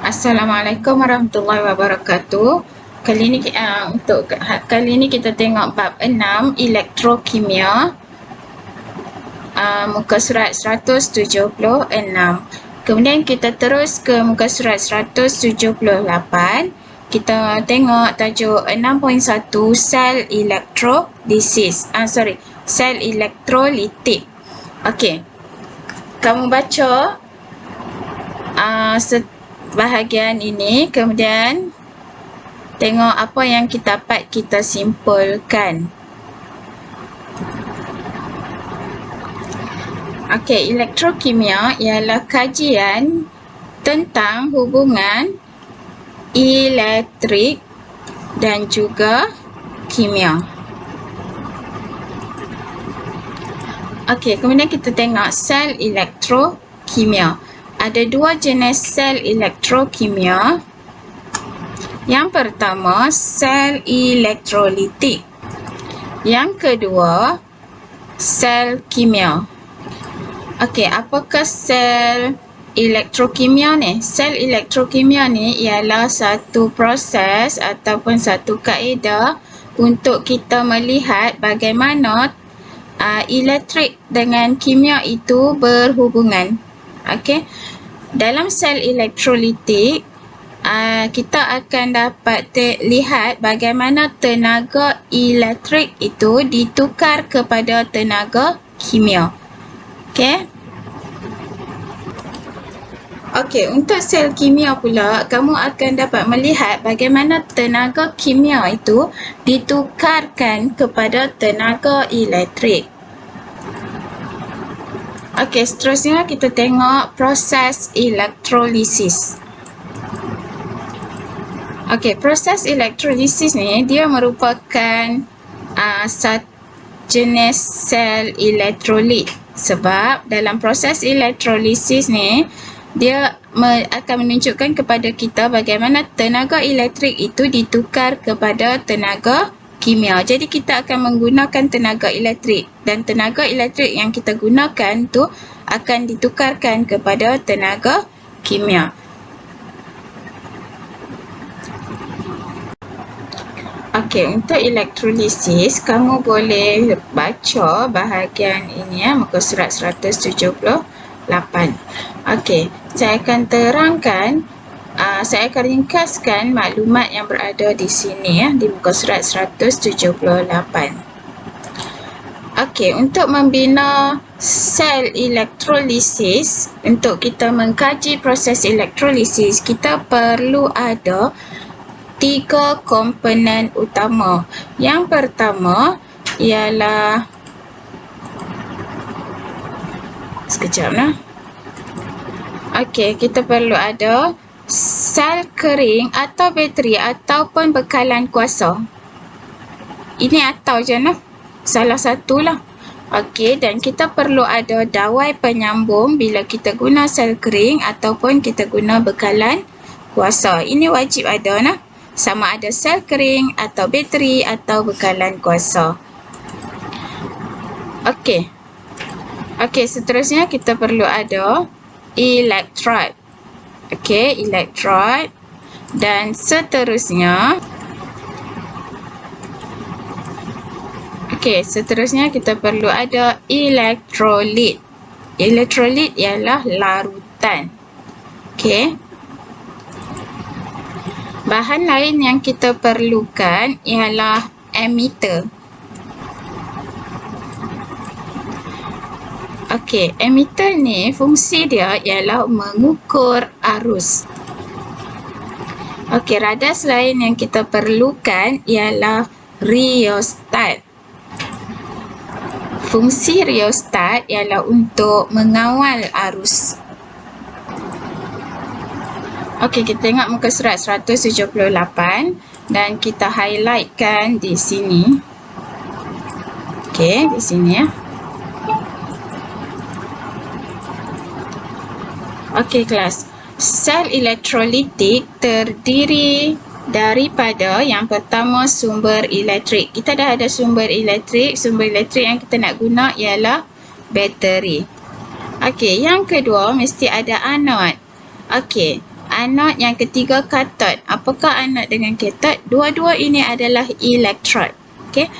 Assalamualaikum warahmatullahi wabarakatuh. Untuk kali ini kita tengok bab 6 elektrokimia, muka surat 176. Kemudian kita terus ke muka surat 178. Kita tengok tajuk 6.1 sel sel elektrolitik. Okey. Kamu baca bahagian ini, kemudian tengok apa yang kita dapat kita simpulkan. Okey, elektrokimia ialah kajian tentang hubungan elektrik dan juga kimia. Okey, kemudian kita tengok sel elektrokimia. Ada dua jenis sel elektrokimia. Yang pertama, sel elektrolitik. Yang kedua, sel kimia. Okey, apakah sel elektrokimia ni? Sel elektrokimia ni ialah satu proses ataupun satu kaedah untuk kita melihat bagaimana elektrik dengan kimia itu berhubungan. Okey. Dalam sel elektrolitik, kita akan dapat lihat bagaimana tenaga elektrik itu ditukar kepada tenaga kimia. Okey. Okey, untuk sel kimia pula, kamu akan dapat melihat bagaimana tenaga kimia itu ditukarkan kepada tenaga elektrik. Okey, seterusnya kita tengok proses elektrolisis. Okey, proses elektrolisis ni dia merupakan jenis sel elektrolit. Sebab dalam proses elektrolisis ni dia akan menunjukkan kepada kita bagaimana tenaga elektrik itu ditukar kepada tenaga kimia. Jadi kita akan menggunakan tenaga elektrik dan tenaga elektrik yang kita gunakan tu akan ditukarkan kepada tenaga kimia. Okey, untuk elektrolisis kamu boleh baca bahagian ini muka surat 178. Okey, saya akan terangkan, saya akan ringkaskan maklumat yang berada di sini di muka surat 178. Okey, untuk membina sel elektrolisis, untuk kita mengkaji proses elektrolisis, kita perlu ada 3 komponen utama. Yang pertama ialah Okey, kita perlu ada sel kering atau bateri ataupun bekalan kuasa. Ini atau je nah. Salah satulah. Okey, dan kita perlu ada dawai penyambung bila kita guna sel kering ataupun kita guna bekalan kuasa. Ini wajib ada nah. Sama ada sel kering atau bateri atau bekalan kuasa. Okey. Okey, seterusnya kita perlu ada elektrod. Okey, elektrod. Dan seterusnya kita perlu ada elektrolit. Elektrolit ialah larutan. Okey. Bahan lain yang kita perlukan ialah emitter. Okey, emitter ni fungsi dia ialah mengukur arus. Okey, radas lain yang kita perlukan ialah riostat. Fungsi riostat ialah untuk mengawal arus. Okey, kita tengok muka surat 178 dan kita highlightkan di sini. Okey, di sini ya. Okey kelas. Sel elektrolitik terdiri daripada yang pertama sumber elektrik. Kita dah ada sumber elektrik. Sumber elektrik yang kita nak guna ialah bateri. Okey, yang kedua mesti ada anod. Okey, anod, yang ketiga katot. Apakah anod dengan katot? Dua-dua ini adalah elektrod. Okey.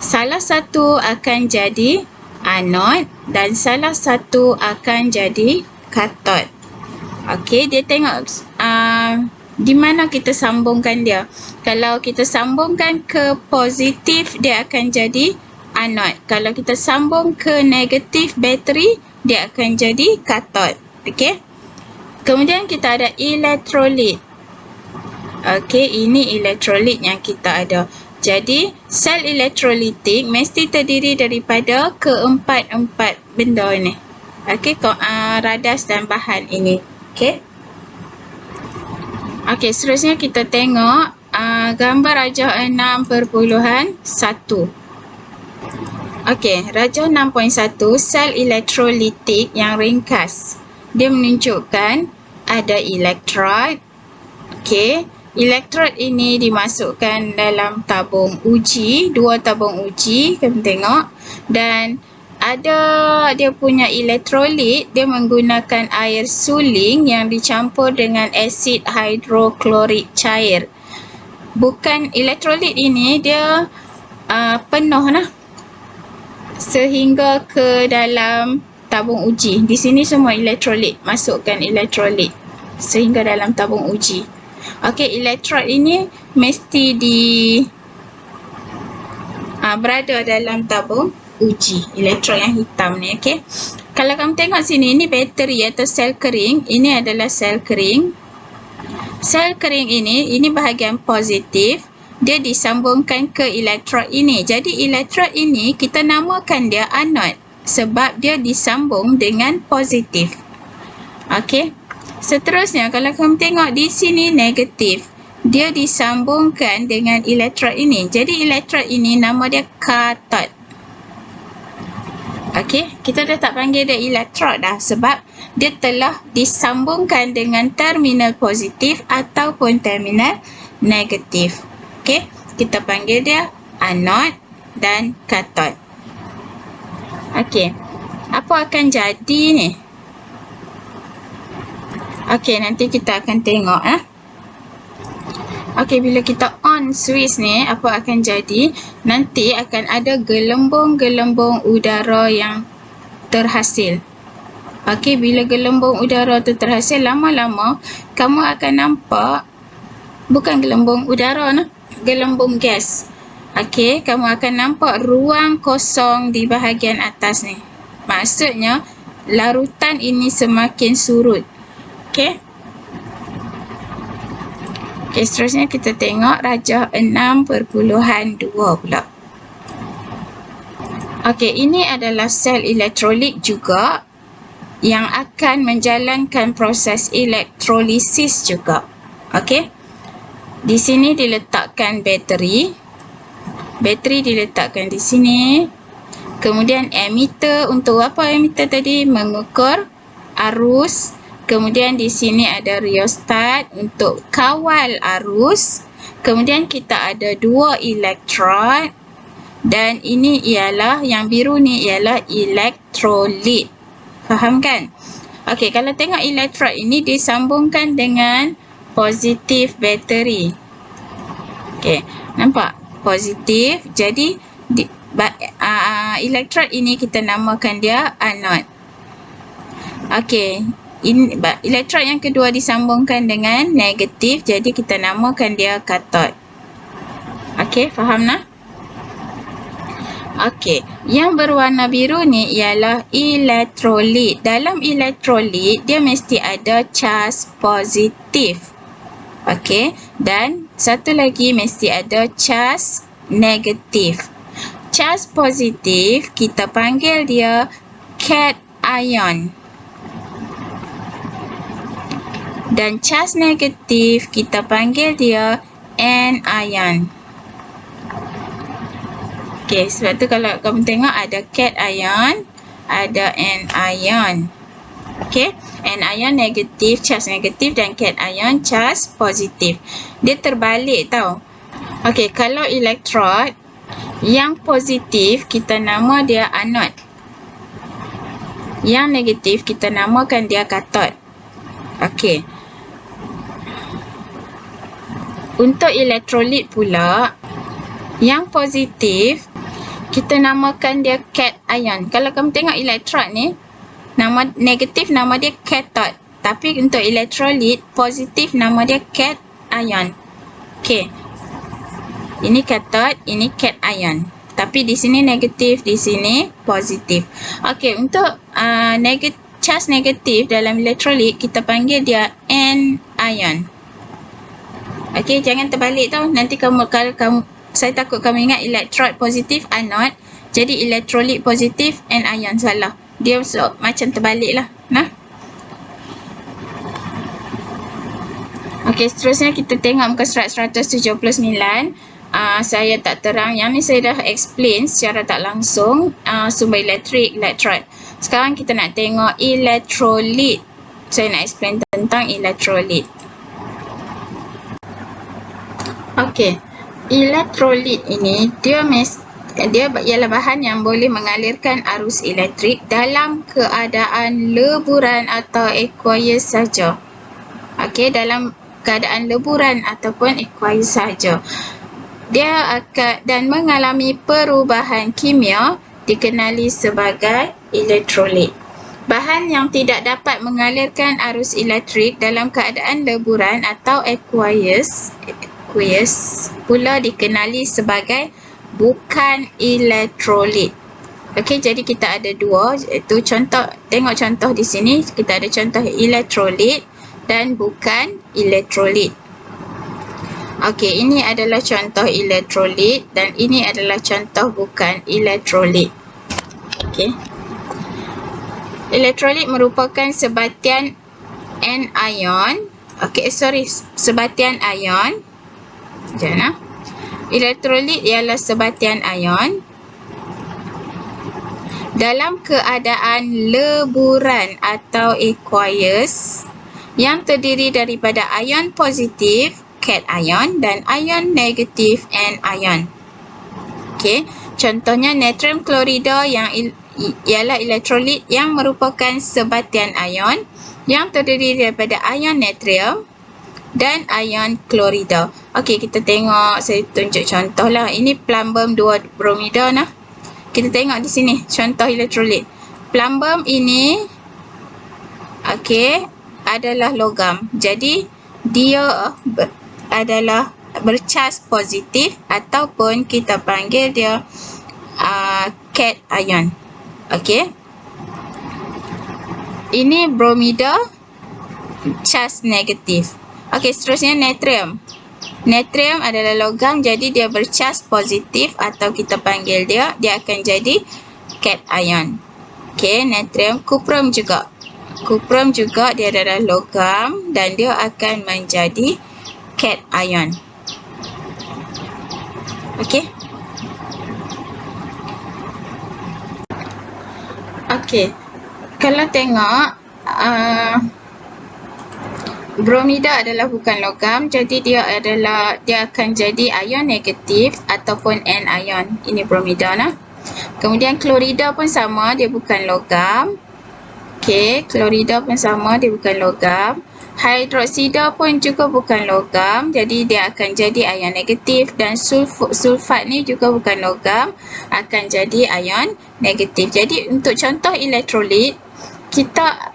Salah satu akan jadi anod dan salah satu akan jadi katot. Okey, dia tengok di mana kita sambungkan dia. Kalau kita sambungkan ke positif, dia akan jadi anod. Kalau kita sambung ke negatif bateri, dia akan jadi katot. Okey. Kemudian kita ada elektrolit. Okey, ini elektrolit yang kita ada. Jadi, sel elektrolitik mesti terdiri daripada keempat-empat benda ini. Okey, radas dan bahan ini. Okey. Okey, seterusnya kita tengok gambar rajah 6.1. Okey, rajah 6.1, sel elektrolitik yang ringkas. Dia menunjukkan ada elektrod. Okey, elektrod ini dimasukkan dalam tabung uji, 2 tabung uji, kamu tengok. Dan ada dia punya elektrolit, dia menggunakan air suling yang dicampur dengan asid hidroklorik cair. Bukan elektrolit ini, dia penuh lah sehingga ke dalam tabung uji. Di sini semua elektrolit, masukkan elektrolit sehingga dalam tabung uji. Okey, elektrod ini mesti berada dalam tabung uji, elektrod yang hitam ni. Okey, kalau kamu tengok sini, ini bateri atau sel kering. Ini adalah sel kering. Sel kering ini bahagian positif, dia disambungkan ke elektrod ini. Jadi elektrod ini kita namakan dia anod sebab dia disambung dengan positif. Okey, seterusnya kalau kamu tengok di sini negatif, dia disambungkan dengan elektrod ini. Jadi elektrod ini nama dia katot. Okey, kita dah tak panggil dia elektrod dah sebab dia telah disambungkan dengan terminal positif ataupun terminal negatif. Okey, kita panggil dia anod dan katot. Okey, apa akan jadi ni? Okey, nanti kita akan tengok. Okey, bila kita on switch ni, apa akan jadi? Nanti akan ada gelembung-gelembung udara yang terhasil. Okey, bila gelembung udara tu terhasil, lama-lama kamu akan nampak bukan gelembung udara nah, gelembung gas. Okey, kamu akan nampak ruang kosong di bahagian atas ni. Maksudnya larutan ini semakin surut. Okey. Okey, seterusnya kita tengok rajah 6.2 pula. Okey, ini adalah sel elektrolit juga yang akan menjalankan proses elektrolisis juga. Okey. Di sini diletakkan bateri. Bateri diletakkan di sini. Kemudian emitter, untuk apa emitter tadi? Mengukur arus. Kemudian di sini ada rheostat untuk kawal arus. Kemudian kita ada 2 elektrod. Dan ini ialah, yang biru ni ialah elektrolit. Faham kan? Okey, kalau tengok elektrod ini disambungkan dengan positif bateri. Okey, nampak? Positif. Jadi, elektrod ini kita namakan dia anod. Okey. Elektrod yang kedua disambungkan dengan negatif, jadi kita namakan dia katot. Okey, faham nah? Okey, yang berwarna biru ni ialah elektrolit. Dalam elektrolit, dia mesti ada cas positif. Okey, dan satu lagi mesti ada cas negatif. Cas positif, kita panggil dia cation. Dan cas negatif kita panggil dia anion. Okey, sebab tu kalau kamu tengok ada cation, ada anion. Okey, anion negatif, cas negatif, dan cation cas positif. Dia terbalik tau. Okey, kalau elektrod yang positif kita nama dia anod. Yang negatif kita namakan dia katot. Okey. Untuk elektrolit pula, yang positif, kita namakan dia cation. Kalau kamu tengok elektrod ni, nama negatif nama dia cathode. Tapi untuk elektrolit, positif nama dia cation. Okey. Ini cathode, ini cation. Tapi di sini negatif, di sini positif. Okey, untuk charge negatif dalam elektrolit, kita panggil dia anion. Okey, jangan terbalik tau. Nanti kalau saya takut kamu ingat elektrod positif anode, jadi elektrolit positif anion, salah. Dia macam terbalik lah. Nah. Okey, seterusnya kita tengok muka surat 179. Saya tak terang. Yang ni saya dah explain secara tak langsung sumber elektrik, elektrod. Sekarang kita nak tengok elektrolit. Saya nak explain tentang elektrolit. Okey, elektrolit ini dia ialah bahan yang boleh mengalirkan arus elektrik dalam keadaan leburan atau aqueous saja. Okey, dalam keadaan leburan ataupun aqueous saja. Dia akan dan mengalami perubahan kimia dikenali sebagai elektrolit. Bahan yang tidak dapat mengalirkan arus elektrik dalam keadaan leburan atau aqueous pula dikenali sebagai bukan elektrolit. Okey, jadi kita ada dua, iaitu contoh, tengok contoh di sini, kita ada contoh elektrolit dan bukan elektrolit. Okey, ini adalah contoh elektrolit dan ini adalah contoh bukan elektrolit. Okey. Elektrolit merupakan sebatian anion. Okey, sebatian ion. Jangan. Elektrolit ialah sebatian ion dalam keadaan leburan atau aqueous yang terdiri daripada ion positif cation dan ion negatif anion. Okey, contohnya natrium klorida yang ialah elektrolit yang merupakan sebatian ion yang terdiri daripada ion natrium dan ion klorida. Okey, kita tengok, saya tunjuk contoh lah. Ini plumbum 2 bromida nah. Kita tengok di sini contoh elektrolit. Plumbum ini okey adalah logam. Jadi dia adalah bercas positif ataupun kita panggil dia cation. Okey. Ini bromida, cas negatif. Okey, seterusnya natrium. Natrium adalah logam, jadi dia bercas positif atau kita panggil dia akan jadi cation. Okey, natrium. Kuprum juga. Kuprum juga dia adalah logam dan dia akan menjadi cation. Okey. Okey. Kalau tengok bromida adalah bukan logam, jadi dia akan jadi ion negatif ataupun anion. Ini bromida nah. Kemudian klorida pun sama, dia bukan logam. Okey, klorida pun sama, dia bukan logam. Hidroksida pun juga bukan logam, jadi dia akan jadi ion negatif, dan sulfat ni juga bukan logam, akan jadi ion negatif. Jadi untuk contoh elektrolit, kita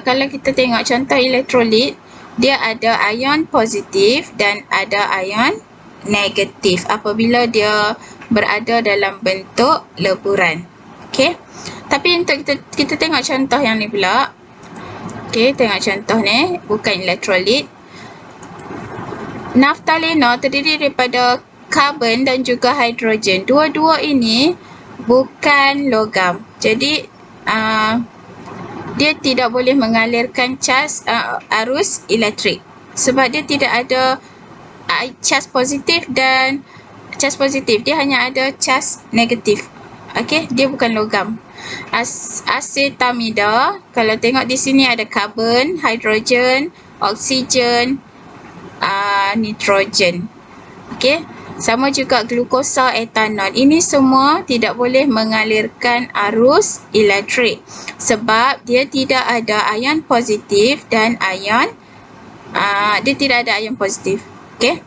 kalau kita tengok contoh elektrolit, dia ada ion positif dan ada ion negatif apabila dia berada dalam bentuk leburan. Okey. Tapi untuk kita tengok contoh yang ni pula. Okey, tengok contoh ni, bukan elektrolit. Naftalena terdiri daripada karbon dan juga hidrogen. Dua-dua ini bukan logam. Jadi dia tidak boleh mengalirkan cas arus elektrik sebab dia tidak ada cas positif dan cas positif. Dia hanya ada cas negatif. Okey, dia bukan logam. Asetamida, kalau tengok di sini ada karbon, hidrogen, oksigen, nitrogen. Okey, sama juga glukosa, etanol. Ini semua tidak boleh mengalirkan arus elektrik sebab dia tidak ada ion positif dan ion dia tidak ada ion positif. Okey.